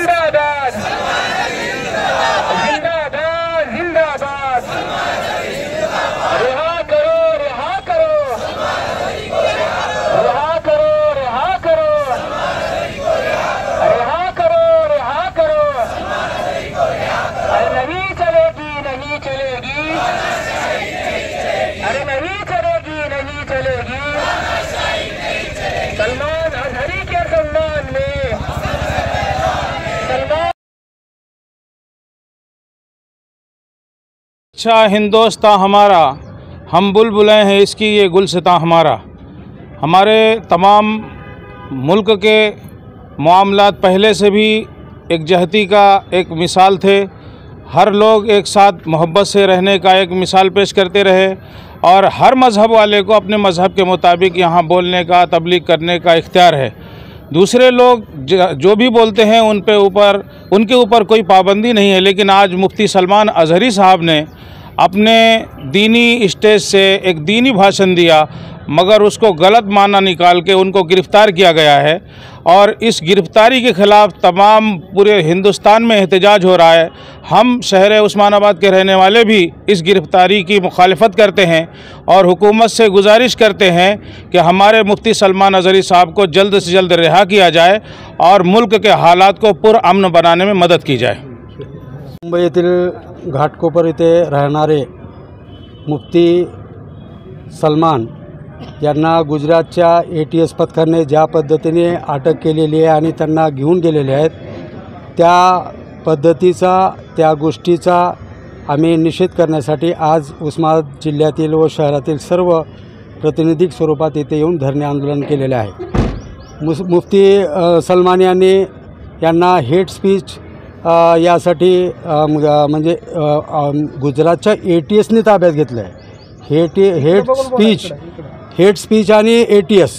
जिंदाबाद जिंदाबाद जिंदाबाद। रिहा करो रिहा करो रिहा करो रिहा करो रिहा करो रिहा करो। अरे नहीं चलेगी नहीं चलेगी, अरे नहीं चलेगी नहीं चलेगी। सलमान अजहरी के सम्मान में सलमान। अच्छा हिंदोस्तां हमारा, हम बुलबुलें हैं इसकी ये गुलसिता हमारा। हमारे तमाम मुल्क के मामलात पहले से भी एकजहती का एक मिसाल थे। हर लोग एक साथ मोहब्बत से रहने का एक मिसाल पेश करते रहे और हर मज़हब वाले को अपने मज़हब के मुताबिक यहाँ बोलने का, तबलीग करने का इख्तियार है। दूसरे लोग जो भी बोलते हैं उनके ऊपर कोई पाबंदी नहीं है। लेकिन आज मुफ्ती सलमान अजहरी साहब ने अपने दीनी स्टेज से एक दीनी भाषण दिया, मगर उसको गलत माना निकाल के उनको गिरफ़्तार किया गया है और इस गिरफ़्तारी के ख़िलाफ़ तमाम पूरे हिंदुस्तान में एहतजाज हो रहा है। हम शहर उस्मानाबाद के रहने वाले भी इस गिरफ़्तारी की मुखालिफत करते हैं और हुकूमत से गुजारिश करते हैं कि हमारे मुफ्ती सलमान अजहरी साहब को जल्द से जल्द रिहा किया जाए और मुल्क के हालात को पुरअमन बनाने में मदद की जाए। मुंबई येथील घाटकोपर येथे राहणारे मुफ्ती सलमान यांना गुजरातच्या ATS पथकाने ज्या पद्धतीने अटक केलेली आहे आणि त्यांना घेऊन गेलेले आहेत, त्या पद्धतीचा, त्या गोष्टीचा आम्ही निषेध करण्यासाठी आज उस्मानाबाद जिल्ह्यातील व शहरातील सर्व प्रातिनिधिक स्वरूपात इथे येऊन धरणे आंदोलन केलेले आहे। मुफ्ती सलमान यांना हेट स्पीच यासाठी म्हणजे गुजरातच्या ATSने ताब्यात घेतलं आहे। हेट स्पीच आणि ATS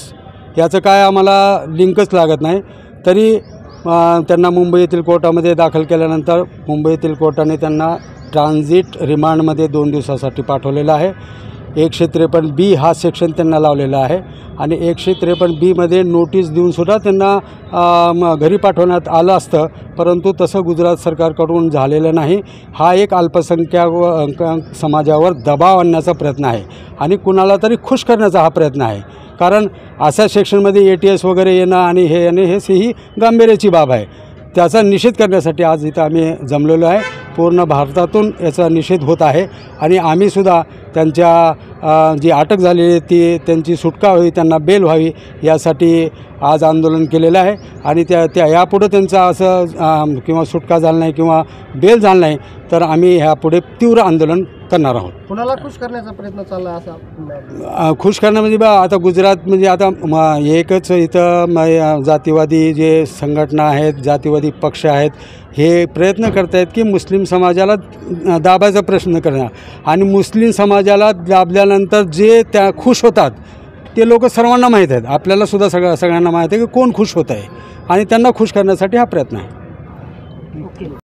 याचं काय आम्हाला लिंकच लागत नाही। तरी त्यांना मुंबई येथील कोर्टामध्ये दाखल केल्यानंतर मुंबई येथील कोर्टाने त्यांना ट्रान्झिट रिमांडमध्ये 2 दिवसासाठी पाठवलेलं आहे। 153B हा सेक्शन त्यांना लावलेला आहे आणि 153B मध्ये नोटीस देऊनसुद्धा त्यांना घरी पाठवण्यात आलं असतं, परंतु तसं गुजरात सरकारकडून झालेलं नाही। हा एक अल्पसंख्याक समाजावर दबाव आणण्याचा प्रयत्न आहे आणि कुणाला तरी खुश करण्याचा हा प्रयत्न आहे। कारण अशा सेक्शनमध्ये ATS वगैरे येणं आणि हे येणे ही गांभीर्याची बाब आहे। त्याचा निषेध करण्यासाठी आज इथं आम्ही जमलेलो आहे। पूर्ण भारतातून याचा निषेध होत आहे आणि आम्हीसुद्धा त्यांच्या जी अटक झालेली ती त्यांची सुटका व्हावी, त्यांना बेल व्हावी यासाठी आज आंदोलन केलेलं आहे आणि त्या यापुढे त्यांचा असं किंवा सुटका झाला नाही किंवा बेल झाला नाही तर आम्ही ह्यापुढे तीव्र आंदोलन करणार आहोत। कुणाला खुश करण्याचा प्रयत्न चालला असा? खुश करणं म्हणजे आता गुजरात म्हणजे आता एकच इथं जातीवादी जे संघटना आहेत, जातीवादी पक्ष आहेत, हे प्रयत्न करत आहेत की मुस्लिम समाजाला दाबायचा प्रश्न करणार आणि मुस्लिम समाजाला दाबल्यानंतर जे त्या खुश होतात ते लोक सर्वांना माहीत आहेत। आपल्याला सुद्धा सगळ्यांना माहीत आहे की कोण खुश होत आहे आणि त्यांना खुश करण्यासाठी हा प्रयत्न आहे।